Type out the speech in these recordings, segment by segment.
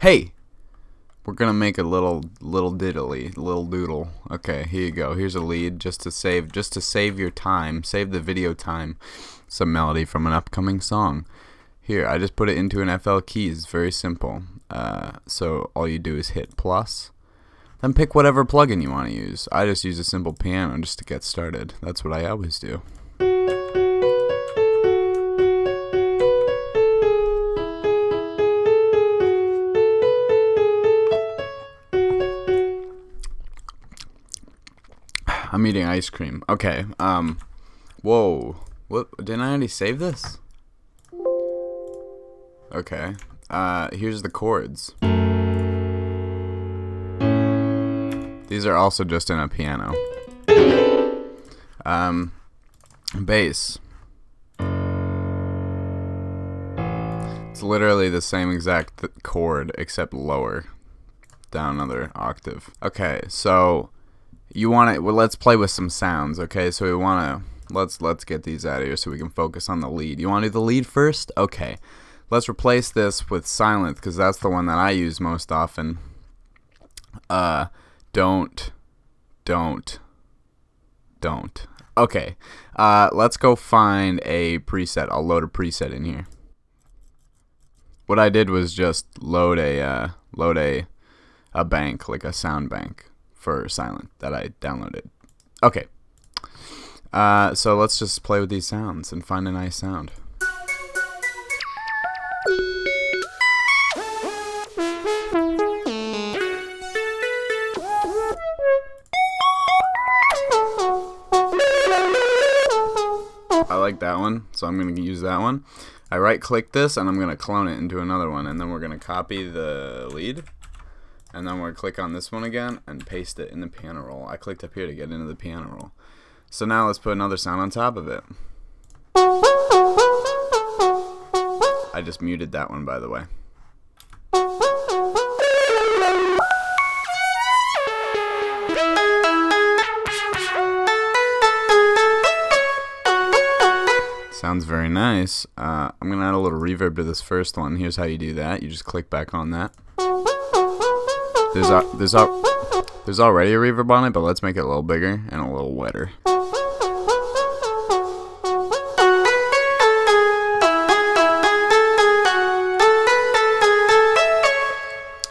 Hey, we're gonna make a little doodle. Okay, here you go. Here's a lead just to save your time, save the video time. Some melody from an upcoming song. Here, I just put it into an FL keys. It's very simple. So all you do is hit plus, then pick whatever plugin you want to use. I just use a simple piano just to get started. That's what I always do. I'm eating ice cream. Okay. Whoa. What? Didn't I already save this? Okay. Here's the chords. These are also just in a piano. Bass. It's literally the same exact chord except lower. Down another octave. Okay, so you want to, well, let's play with some sounds, okay? So we want to, let's get these out of here so we can focus on the lead. You want to do the lead first? Okay. Let's replace this with silent because that's the one that I use most often. Don't. Okay. Let's go find a preset. I'll load a preset in here. What I did was just load a bank, like a sound bank for silent that I downloaded. Okay. So let's just play with these sounds and find a nice sound. I like that one, so I'm going to use that one. I right click this and I'm going to clone it into another one, and then we're going to copy the lead. And then we're going to click on this one again and paste it in the piano roll. I clicked up here to get into the piano roll. So now let's put another sound on top of it. I just muted that one, by the way. Sounds very nice. I'm going to add a little reverb to this first one. Here's how you do that. You just click back on that. There's already a reverb on it, but let's make it a little bigger and a little wetter.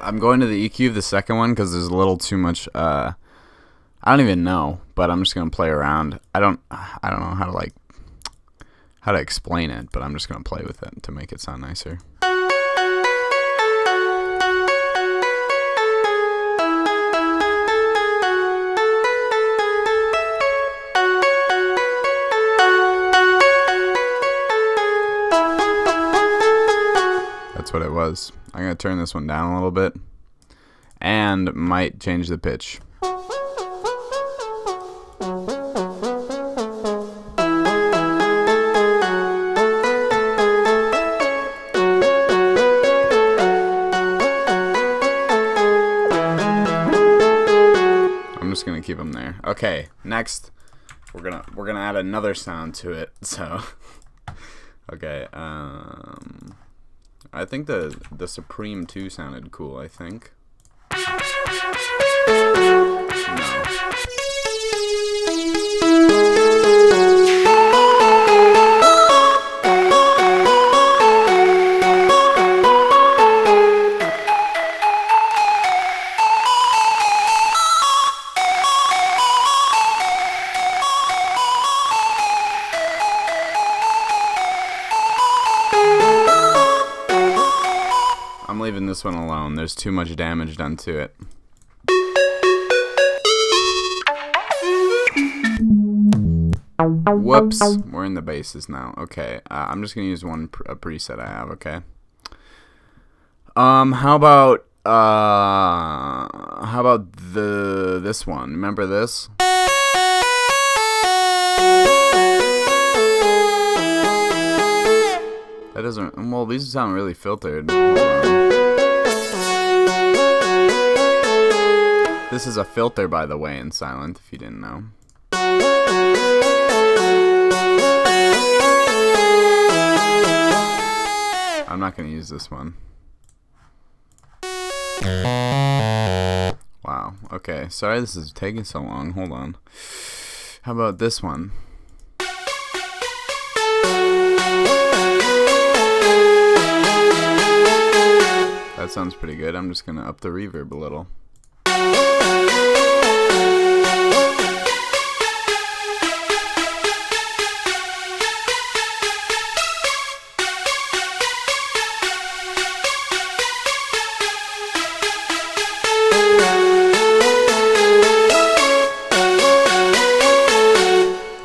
I'm going to the EQ of the second one because there's a little too much. I don't even know, but I'm just gonna play around. I don't know how to explain it, but I'm just gonna play with it to make it sound nicer. That's what it was. I'm going to turn this one down a little bit and might change the pitch. I'm just going to keep them there. Okay, next we're going to add another sound to it. So okay, I think the Supreme 2 sounded cool, I think. No. I'm leaving this one alone. There's too much damage done to it. Whoops. We're in the basses now. Okay. I'm just gonna use a preset I have. Okay. How about this one? Remember this? That doesn't. Well, these sound really filtered. This is a filter, by the way, in silent, if you didn't know. I'm not going to use this one. Wow, okay, sorry this is taking so long, hold on. How about this one? That sounds pretty good. I'm just gonna up the reverb a little.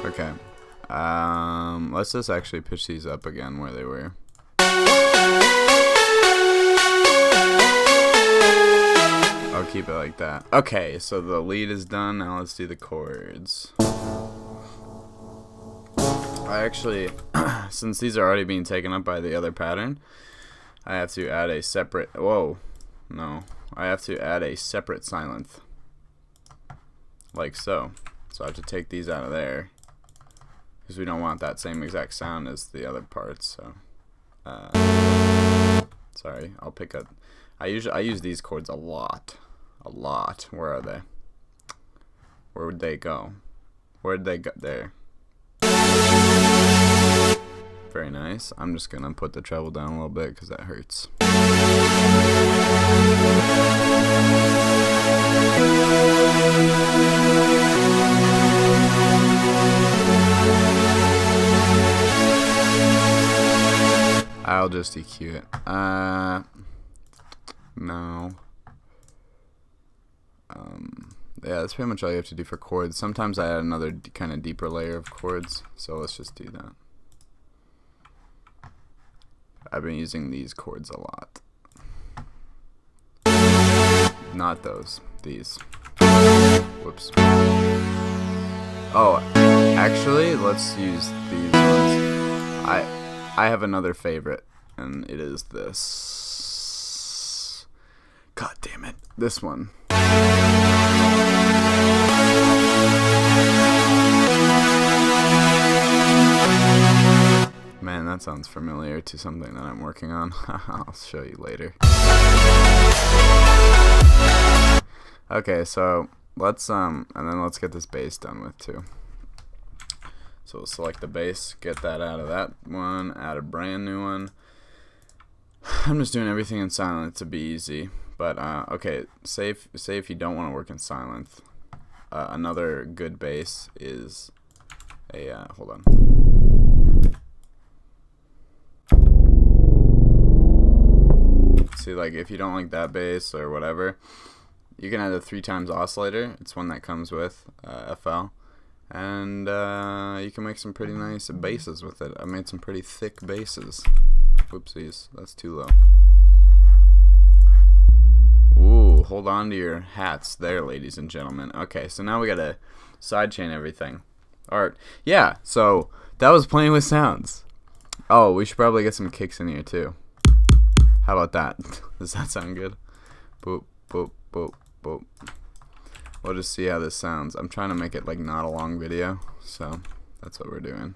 Okay. Let's just actually pitch these up again where they were. I'll keep it like that. Okay, so the lead is done. Now let's do the chords. I actually, since these are already being taken up by the other pattern, I have to add a separate, I have to add a separate silenth. Like so. So I have to take these out of there, because we don't want that same exact sound as the other parts, so. Sorry, I'll pick up. I use these chords a lot. Where are they? Where would they go? Where'd they go? There. Very nice. I'm just gonna put the treble down a little bit because that hurts. I'll just EQ it. No. Yeah, that's pretty much all you have to do for chords. Sometimes I add another kind of deeper layer of chords, so let's just do that. I've been using these chords a lot. Not those. These. Whoops. Oh, actually, let's use these ones. I have another favorite, and it is this. God damn it. This one. Man, that sounds familiar to something that I'm working on. I'll show you later. Okay, so let's and then let's get this bass done with too. So we'll select the bass, get that out of that one, add a brand new one. I'm just doing everything in silent to be easy. But okay, say if you don't want to work in silent, another good bass is a hold on. See, like if you don't like that bass or whatever, you can add a 3x oscillator. It's one that comes with FL, and you can make some pretty nice basses with it. I made some pretty thick basses. Whoopsies, that's too low. Ooh, hold on to your hats there, ladies and gentlemen. Okay, so now we gotta sidechain everything. Or, yeah, so that was playing with sounds. Oh, we should probably get some kicks in here too. How about that? Does that sound good? Boop, boop, boop, boop. We'll just see how this sounds. I'm trying to make it like not a long video, so that's what we're doing.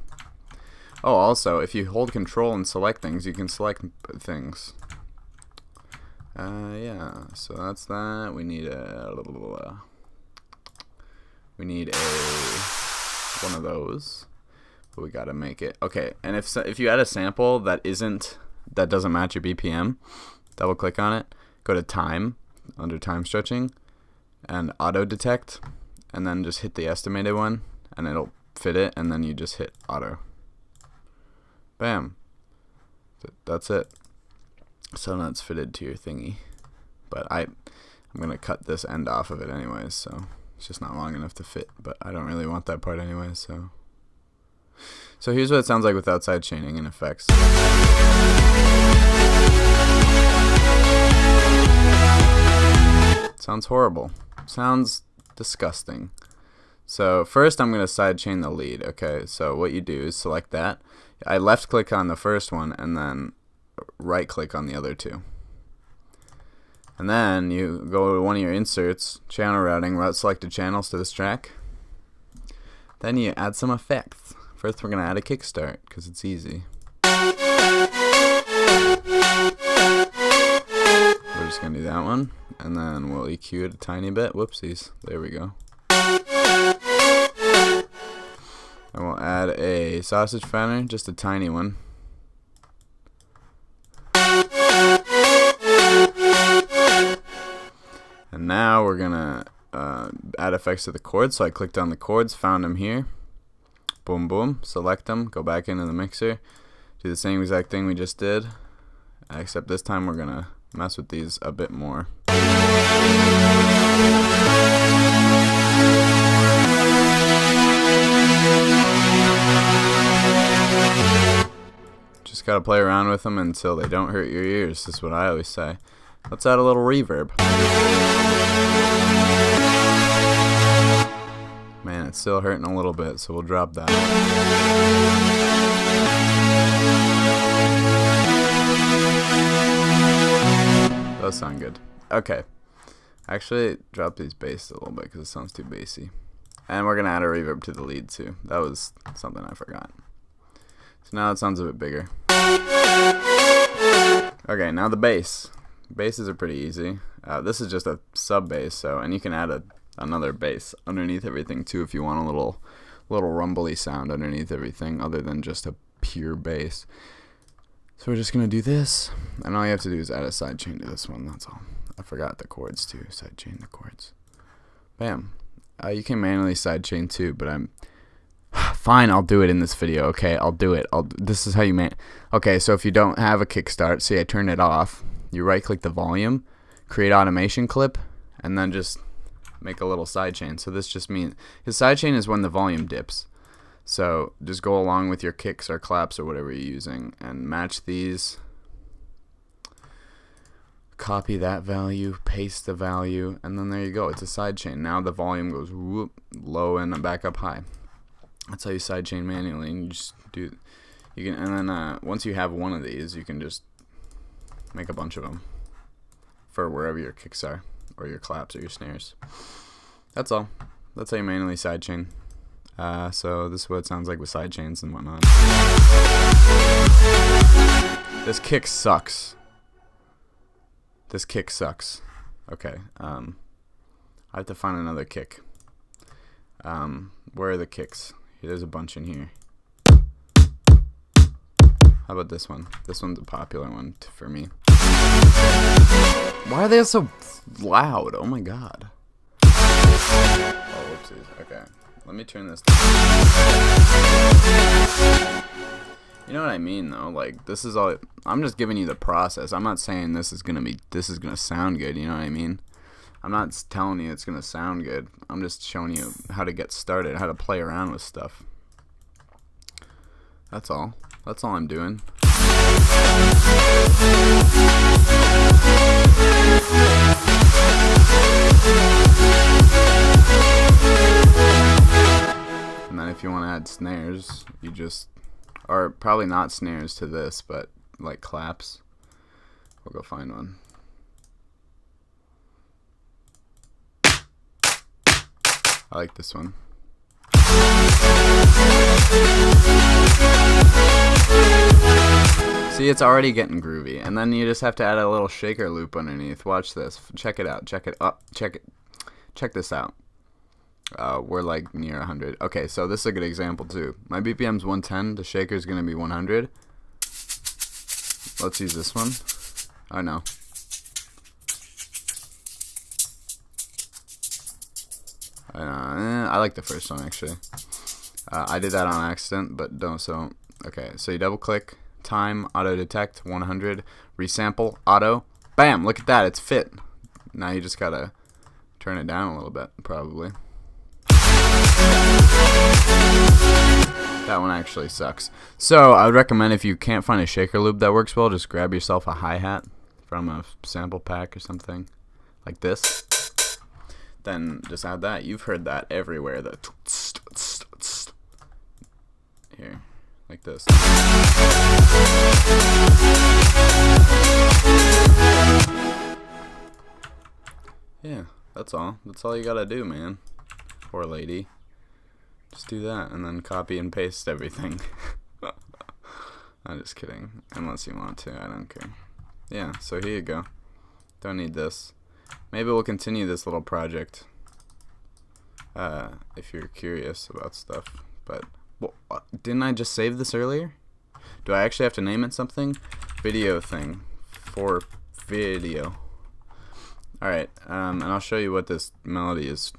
Oh, also, if you hold control and select things, you can select things. Yeah, so that's that. We need a one of those, but we gotta make it okay. And if you add a sample that doesn't match your BPM, double click on it, go to time under time stretching, and auto detect, and then just hit the estimated one, and it'll fit it, and then you just hit auto. Bam. That's it. So now it's fitted to your thingy, but I'm gonna cut this end off of it anyways, so it's just not long enough to fit, but I don't really want that part anyways, so here's what it sounds like without sidechaining and effects. Sounds horrible. Sounds disgusting. So first I'm gonna sidechain the lead. Okay, so what you do is select that. I left click on the first one and then right click on the other two, and then you go to one of your inserts, channel routing, route selected channels to this track. Then you add some effects. First we're gonna add a kickstart because it's easy. We're just gonna do that one, and then we'll EQ it a tiny bit. Whoopsies. There we go. And we'll add a sausage fatter, just a tiny one. And now we're gonna add effects to the chords. So I clicked on the chords, found them here. Boom, boom. Select them. Go back into the mixer. Do the same exact thing we just did, except this time we're gonna mess with these a bit more. Just gotta play around with them until they don't hurt your ears. That's what I always say. Let's add a little reverb. Man, it's still hurting a little bit, so we'll drop that. Does sound good. Okay. Actually, drop these bass a little bit because it sounds too bassy. And we're going to add a reverb to the lead too. That was something I forgot. So now it sounds a bit bigger. Okay, now the bass. Basses are pretty easy. This is just a sub bass, so, and you can add another bass underneath everything too if you want a little rumbly sound underneath everything other than just a pure bass. So we're just gonna do this, and all you have to do is add a sidechain to this one. That's all. I forgot the chords too. Sidechain the chords. Bam. You can manually sidechain too, but I'm fine. I'll do it in this video. Okay, I'll do it. This is how you Okay, so if you don't have a kickstart, see I turned it off. You right-click the volume, create automation clip, and then just make a little sidechain. So this just means his sidechain is when the volume dips. So just go along with your kicks or claps or whatever you're using and match these. Copy that value, paste the value, and then there you go. It's a sidechain. Now the volume goes whoop, low and back up high. That's how you sidechain manually. And you just do. You can, and then once you have one of these, you can just make a bunch of them for wherever your kicks are, or your claps, or your snares. That's all. That's how you manually sidechain. So this is what it sounds like with sidechains and whatnot. This kick sucks. This kick sucks. Okay. I have to find another kick. Where are the kicks? There's a bunch in here. How about this one? This one's a popular one for me. Why are they so loud? Oh my god. Oh, whoopsies. Okay. Let me turn this down. You know what I mean though? Like, this is all, I'm just giving you the process. I'm not saying this is gonna sound good, you know what I mean? I'm not telling you it's gonna sound good. I'm just showing you how to get started, how to play around with stuff. That's all. That's all I'm doing. And then if you want to add snares, you just, or probably not snares to this, but like claps. We'll go find one. I like this one. See, it's already getting groovy, and then you just have to add a little shaker loop underneath. Watch this. Check it out. Check it up. Check this out. We're like near 100. Okay, so this is a good example too. My BPM's 110. The shaker's gonna be 100. Let's use this one. Oh no. I like the first one actually. I did that on accident, but don't. So okay, so you double click, time, auto detect, 100, resample, auto, bam! Look at that, it's fit. Now you just gotta turn it down a little bit, probably. That one actually sucks. So I would recommend, if you can't find a shaker loop that works well, just grab yourself a hi-hat from a sample pack or something like this. Then just add that. You've heard that everywhere. The here, like this. Yeah, that's all. That's all you gotta do, man. Or lady. Just do that and then copy and paste everything. I'm just kidding. Unless you want to, I don't care. Yeah, so here you go. Don't need this. Maybe we'll continue this little project if you're curious about stuff. But well, didn't I just save this earlier? Do I actually have to name it something? Video thing for video. Alright, and I'll show you what this melody is,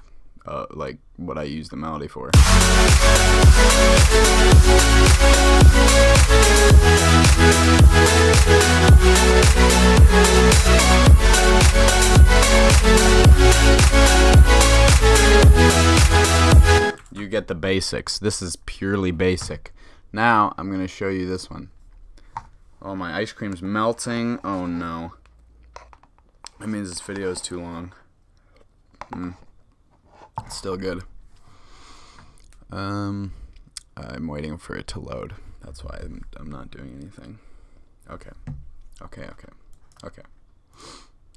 like what I use the melody for. You get the basics. This is purely basic. Now I'm gonna show you this one. Oh, my ice cream's melting. Oh no. That means this video is too long. It's still good. I'm waiting for it to load. That's why I'm not doing anything. Okay.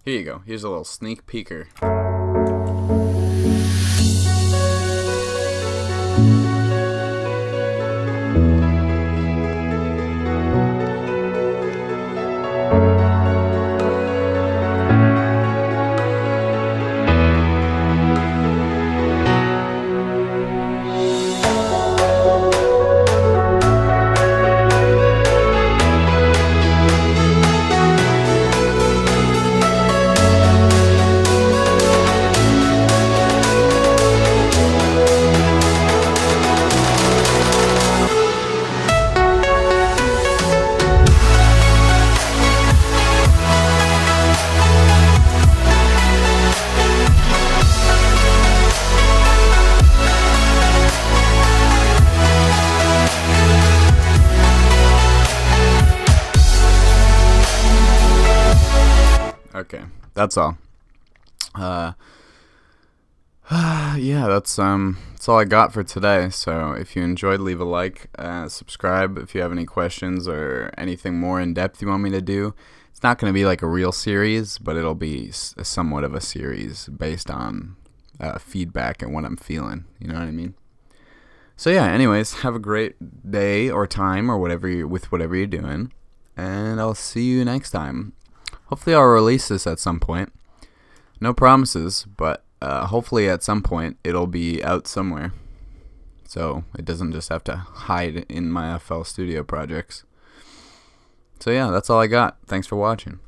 Here you go. Here's a little sneak peeker. Okay, that's all. Yeah, that's all I got for today. So if you enjoyed, leave a like, subscribe if you have any questions or anything more in depth you want me to do. It's not going to be like a real series, but it'll be somewhat of a series based on feedback and what I'm feeling. You know what I mean? So yeah, anyways, have a great day or time or whatever whatever you're doing, and I'll see you next time. Hopefully I'll release this at some point. No promises, but hopefully at some point it'll be out somewhere. So it doesn't just have to hide in my FL Studio projects. So yeah, that's all I got. Thanks for watching.